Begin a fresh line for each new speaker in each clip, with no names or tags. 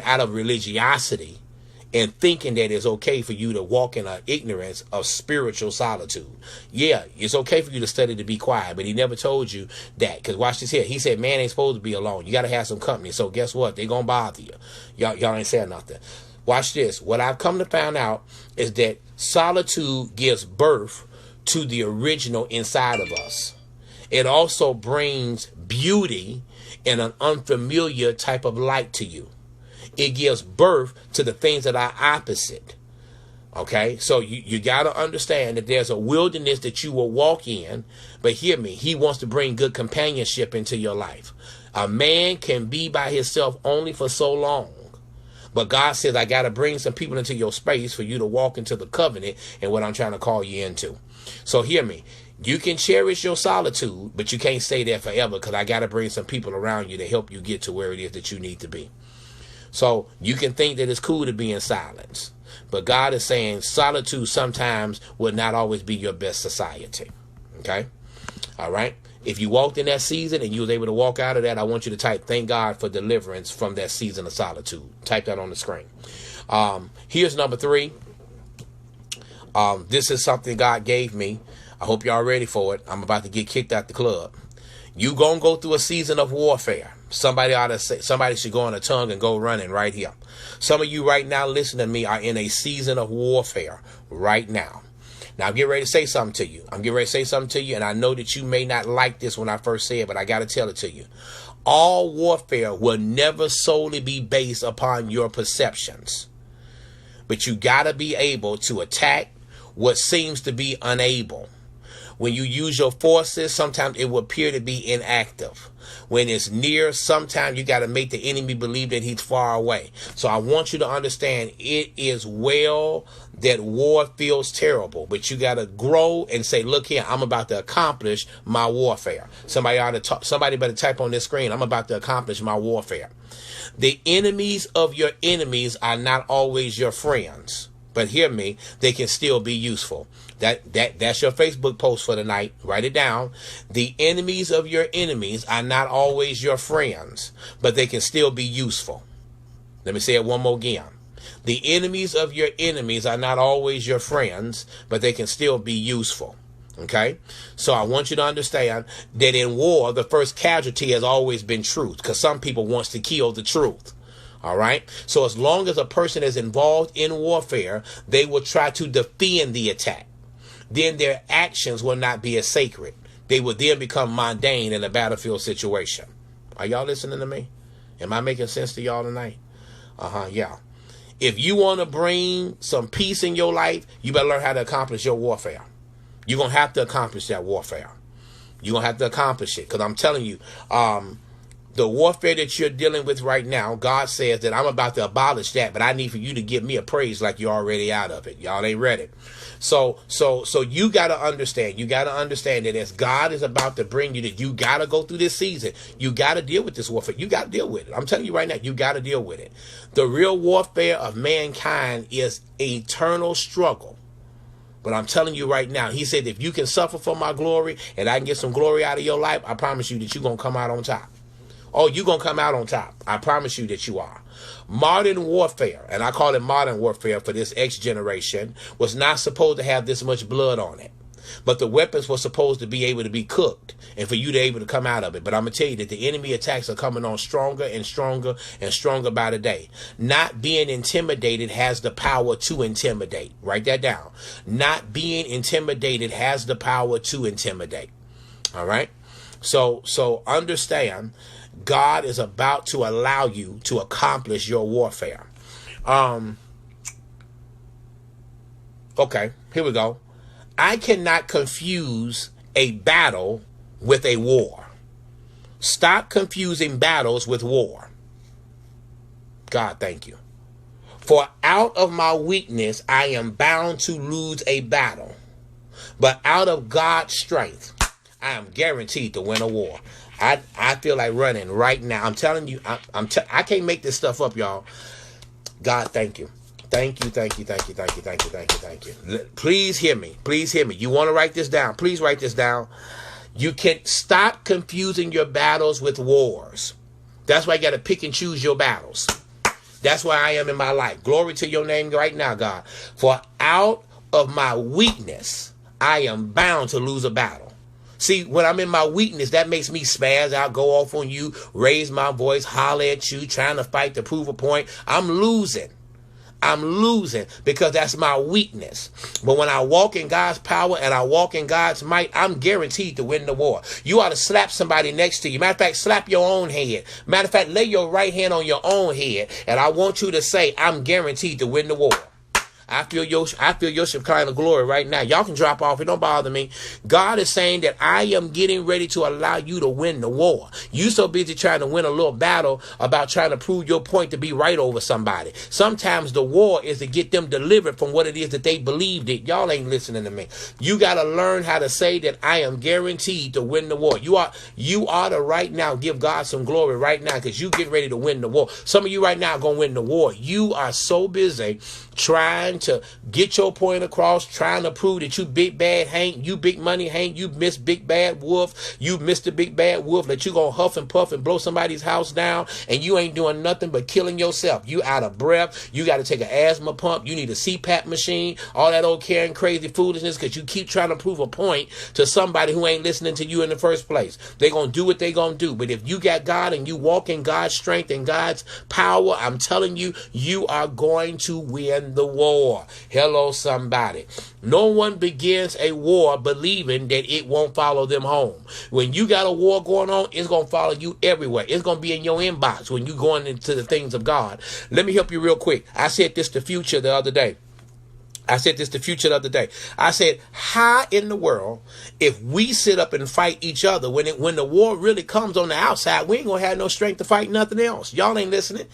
out of religiosity and thinking that it's okay for you to walk in ignorance of spiritual solitude. Yeah, it's okay for you to study to be quiet, but he never told you that. Because watch this here. He said man ain't supposed to be alone. You got to have some company. So guess what? They're going to bother you. Y'all ain't saying nothing. Watch this. What I've come to find out is that solitude gives birth to the original inside of us. It also brings beauty and an unfamiliar type of light to you. It gives birth to the things that are opposite. Okay, so you got to understand that there's a wilderness that you will walk in, but hear me, he wants to bring good companionship into your life. A man can be by himself only for so long, but God says, I got to bring some people into your space for you to walk into the covenant and what I'm trying to call you into. So hear me, you can cherish your solitude, but you can't stay there forever because I got to bring some people around you to help you get to where it is that you need to be. So you can think that it's cool to be in silence, but God is saying solitude sometimes will not always be your best society. Okay. All right. If you walked in that season and you was able to walk out of that, I want you to type, thank God for deliverance from that season of solitude. Type that on the screen. Here's number 3. This is something God gave me. I hope y'all ready for it. I'm about to get kicked out the club. You gonna go through a season of warfare. Somebody should go on a tongue and go running right here. Some of you right now listening to me are in a season of warfare right now. Now I'm getting ready to say something to you. And I know that you may not like this when I first say it, but I got to tell it to you. All warfare will never solely be based upon your perceptions, but you got to be able to attack what seems to be unable. When you use your forces, sometimes it will appear to be inactive. When it's near, sometimes you got to make the enemy believe that he's far away. So I want you to understand it is well that war feels terrible, but you got to grow and say, look here, I'm about to accomplish my warfare. Somebody better type on this screen, I'm about to accomplish my warfare. The enemies of your enemies are not always your friends. But hear me, they can still be useful. That's your Facebook post for tonight. Write it down. The enemies of your enemies are not always your friends, but they can still be useful. Let me say it one more again. The enemies of your enemies are not always your friends, but they can still be useful. Okay? So I want you to understand that in war, the first casualty has always been truth, because some people wants to kill the truth. All right. So as long as a person is involved in warfare, they will try to defend the attack. Then their actions will not be as sacred. They will then become mundane in a battlefield situation. Are y'all listening to me? Am I making sense to y'all tonight? Yeah. If you want to bring some peace in your life, you better learn how to accomplish your warfare. You're going to have to accomplish that warfare. You're going to have to accomplish it. Because I'm telling you, the warfare that you're dealing with right now, God says that I'm about to abolish that, but I need for you to give me a praise like you're already out of it. Y'all ain't ready. So you got to understand. You got to understand that as God is about to bring you that you got to go through this season. You got to deal with this warfare. You got to deal with it. I'm telling you right now, you got to deal with it. The real warfare of mankind is eternal struggle. But I'm telling you right now, he said, if you can suffer for my glory and I can get some glory out of your life, I promise you that you're going to come out on top. Oh, you're going to come out on top. I promise you that you are. Modern warfare, and I call it modern warfare for this X generation, was not supposed to have this much blood on it. But the weapons were supposed to be able to be cooked and for you to be able to come out of it. But I'm going to tell you that the enemy attacks are coming on stronger and stronger and stronger by the day. Not being intimidated has the power to intimidate. Write that down. Not being intimidated has the power to intimidate. All right? So understand, God is about to allow you to accomplish your warfare. Okay, here we go. I cannot confuse a battle with a war. Stop confusing battles with war. God, thank you. For out of my weakness, I am bound to lose a battle. But out of God's strength, I am guaranteed to win a war. I feel like running right now. I'm telling you, I can't make this stuff up, y'all. God, thank you. Thank you. Please hear me. You want to write this down? Please write this down. You can stop confusing your battles with wars. That's why you got to pick and choose your battles. That's where I am in my life. Glory to your name right now, God. For out of my weakness, I am bound to lose a battle. See, when I'm in my weakness, that makes me spaz out, go off on you, raise my voice, holler at you, trying to fight to prove a point. I'm losing because that's my weakness. But when I walk in God's power and I walk in God's might, I'm guaranteed to win the war. You ought to slap somebody next to you. Matter of fact, slap your own head. Matter of fact, lay your right hand on your own head. And I want you to say, I'm guaranteed to win the war. I feel your Shekinah glory right now. Y'all can drop off. It don't bother me. God is saying that I am getting ready to allow you to win the war. You so busy trying to win a little battle about trying to prove your point to be right over somebody. Sometimes the war is to get them delivered from what it is that they believed it. Y'all ain't listening to me. You got to learn how to say that I am guaranteed to win the war. You ought to right now give God some glory right now because you getting ready to win the war. Some of you right now are going to win the war. You are so busy trying to get your point across, trying to prove that you big bad Hank, you big money Hank, you miss big bad wolf, you Mr. Big Bad Wolf, that you gonna huff and puff and blow somebody's house down, and you ain't doing nothing but killing yourself. You out of breath, you got to take an asthma pump, you need a CPAP machine, all that old caring crazy foolishness because you keep trying to prove a point to somebody who ain't listening to you in the first place. They gonna do what they gonna do. But if you got God and you walk in God's strength and God's power, I'm telling you, you are going to win the war. Hello, somebody. No one begins a war believing that it won't follow them home. When you got a war going on, it's going to follow you everywhere. It's going to be in your inbox when you're going into the things of God. Let me help you real quick. I said this to Future the other day. I said, how in the world, if we sit up and fight each other, when the war really comes on the outside, we ain't gonna have no strength to fight nothing else. Y'all ain't listening.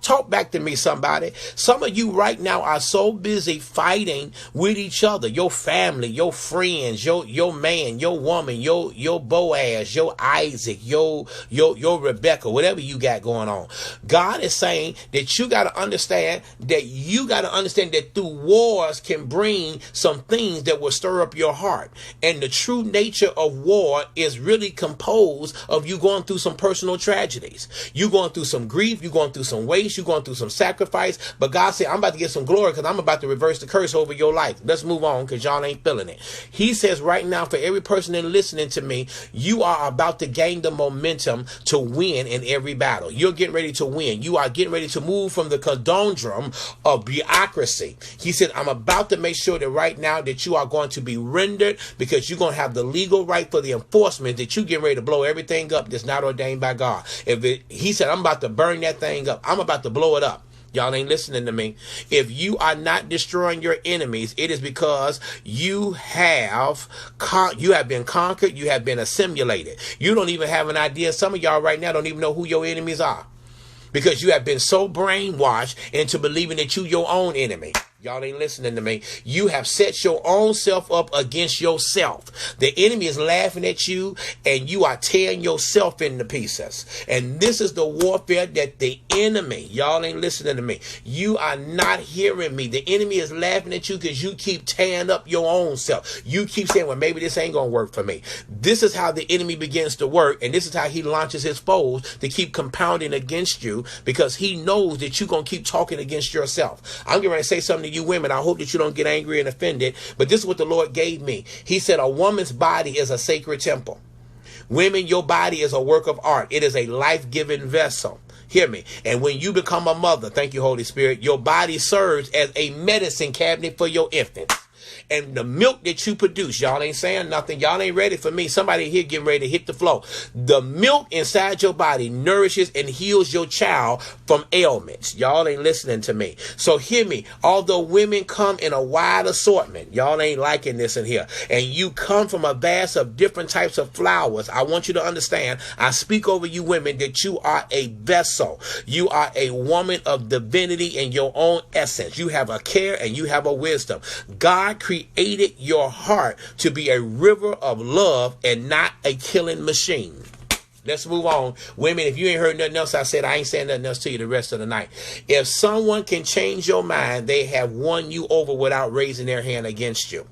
Talk back to me, somebody. Some of you right now are so busy fighting with each other, your family, your friends, your man, your woman, your Boaz, your Isaac, your Rebecca, whatever you got going on. God is saying that you got to understand that through wars can bring some things that will stir up your heart. And the true nature of war is really composed of you going through some personal tragedies. You going through some grief. You going through some waste. You going through some sacrifice. But God said, I'm about to get some glory because I'm about to reverse the curse over your life. Let's move on because y'all ain't feeling it. He says right now, for every person that listening to me, you are about to gain the momentum to win in every battle. You're getting ready to win. You are getting ready to move from the conundrum of bureaucracy. He said, I'm about to make sure that right now that you are going to be rendered because you're going to have the legal right for the enforcement that you get ready to blow everything up that's not ordained by God. He said, I'm about to burn that thing up. I'm about to blow it up. Y'all ain't listening to me. If you are not destroying your enemies, it is because you have been conquered. You have been assimilated. You don't even have an idea. Some of y'all right now don't even know who your enemies are because you have been so brainwashed into believing that you your own enemy. Y'all ain't listening to me. You have set your own self up against yourself. The enemy is laughing at you and you are tearing yourself into pieces. And this is the warfare that the enemy, y'all ain't listening to me. You are not hearing me. The enemy is laughing at you because you keep tearing up your own self. You keep saying, well, maybe this ain't going to work for me. This is how the enemy begins to work. And this is how he launches his foes to keep compounding against you because he knows that you're going to keep talking against yourself. I'm getting ready to say something to you women. I hope that you don't get angry and offended, but this is what the Lord gave me. He said a woman's body is a sacred temple. Women, your body is a work of art. It is a life-giving vessel. Hear me. And when you become a mother, thank you, Holy Spirit, your body serves as a medicine cabinet for your infants. And the milk that you produce, y'all ain't saying nothing. Y'all ain't ready for me. Somebody here getting ready to hit the floor. The milk inside your body nourishes and heals your child from ailments. Y'all ain't listening to me. So hear me. Although women come in a wide assortment, y'all ain't liking this in here. And you come from a vast of different types of flowers. I want you to understand. I speak over you women that you are a vessel. You are a woman of divinity in your own essence. You have a care and you have a wisdom. God created your heart to be a river of love and not a killing machine. Let's move on. Women, if you ain't heard nothing else I said, I ain't saying nothing else to you the rest of the night. If someone can change your mind, they have won you over without raising their hand against you.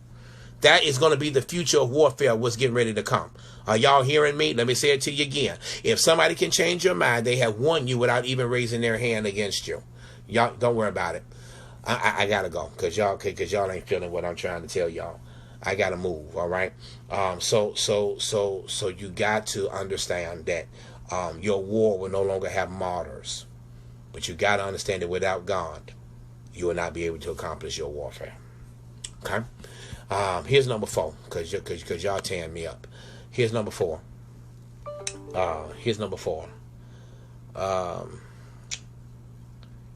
That is going to be the future of warfare, what's getting ready to come. Are y'all hearing me? Let me say it to you again. If somebody can change your mind, they have won you without even raising their hand against you. Y'all don't worry about it. I gotta go because y'all ain't feeling what I'm trying to tell y'all. I gotta move. All right. So you got to understand that your war will no longer have martyrs, but you got to understand that without God, you will not be able to accomplish your warfare. Okay. Here's number 4 because y'all tearing me up. Here's number 4.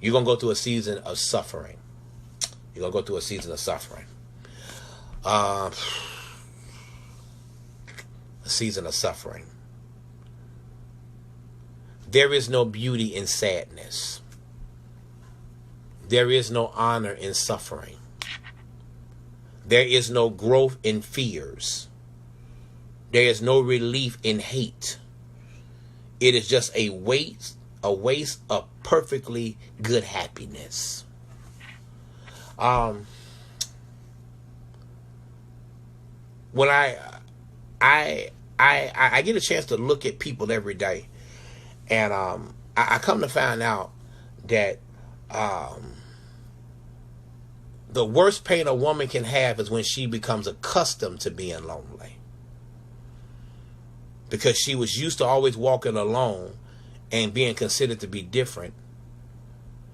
You're going to go through a season of suffering. You're going to go through a season of suffering. A season of suffering. There is no beauty in sadness. There is no honor in suffering. There is no growth in fears. There is no relief in hate. It is just a waste of perfectly good happiness. When I get a chance to look at people every day, and I come to find out that the worst pain a woman can have is when she becomes accustomed to being lonely. Because she was used to always walking alone and being considered to be different.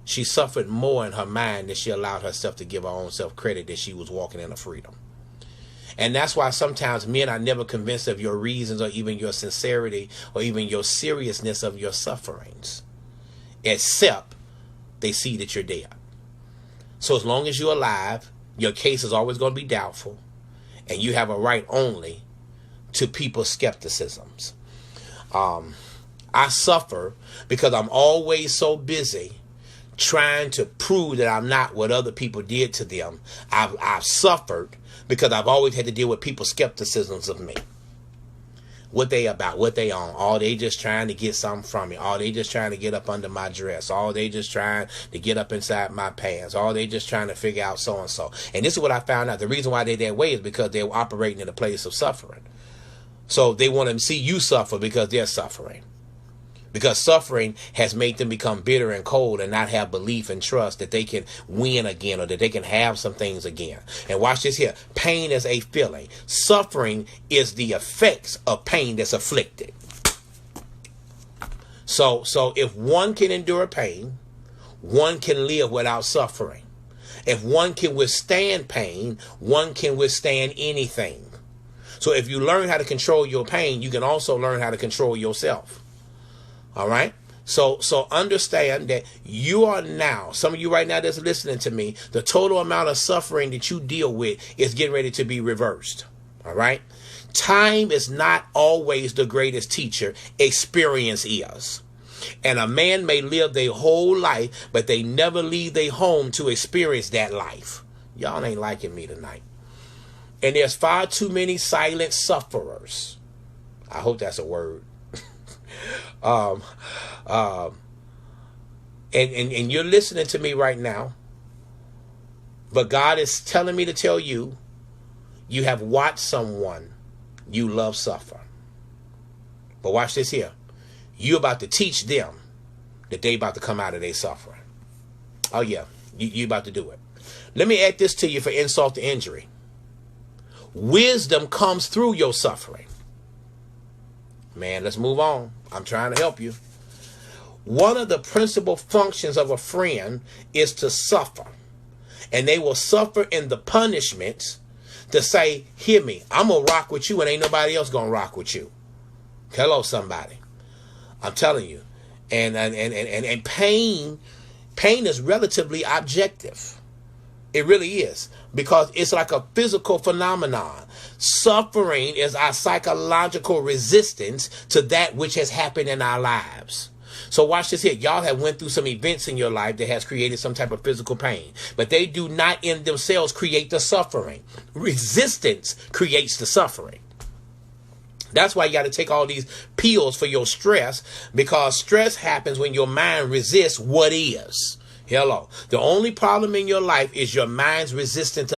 She suffered more in her mind than she allowed herself to give her own self credit that she was walking in her freedom. And that's why sometimes men are never convinced of your reasons or even your sincerity or even your seriousness of your sufferings, except they see that you're dead. So as long as you're alive, your case is always going to be doubtful, and you have a right only to people's skepticisms. I suffer because I'm always so busy trying to prove that I'm not what other people did to them. I've suffered because I've always had to deal with people's skepticisms of me. What they about, what they on. All they just trying to get something from me. All they just trying to get up under my dress. All they just trying to get up inside my pants. All they just trying to figure out so-and-so. And this is what I found out. The reason why they're that way is because they're operating in a place of suffering. So they want to see you suffer because they're suffering. Because suffering has made them become bitter and cold and not have belief and trust that they can win again or that they can have some things again. And watch this here. Pain is a feeling. Suffering is the effects of pain that's afflicted. So if one can endure pain, one can live without suffering. If one can withstand pain, one can withstand anything. So if you learn how to control your pain, you can also learn how to control yourself. All right. So understand that you are now, some of you right now that's listening to me, the total amount of suffering that you deal with is getting ready to be reversed. All right. Time is not always the greatest teacher. Experience is. And a man may live their whole life, but they never leave their home to experience that life. Y'all ain't liking me tonight. And there's far too many silent sufferers. I hope that's a word. And you're listening to me right now, but God is telling me to tell you, you have watched someone you love suffer. But watch this here. You're about to teach them that they about to come out of their suffering. Oh yeah, you about to do it. Let me add this to you for insult to injury. Wisdom comes through your suffering. Man, let's move on. I'm trying to help you. One of the principal functions of a friend is to suffer. And they will suffer in the punishments to say, hear me, I'm going to rock with you and ain't nobody else going to rock with you. Hello, somebody. I'm telling you. And pain is relatively objective. It really is, because it's like a physical phenomenon. Suffering is our psychological resistance to that which has happened in our lives. So watch this here. Y'all have went through some events in your life that has created some type of physical pain, but they do not in themselves create the suffering. Resistance creates the suffering. That's why you got to take all these pills for your stress, because stress happens when your mind resists what is. Hello. The only problem in your life is your mind's resistance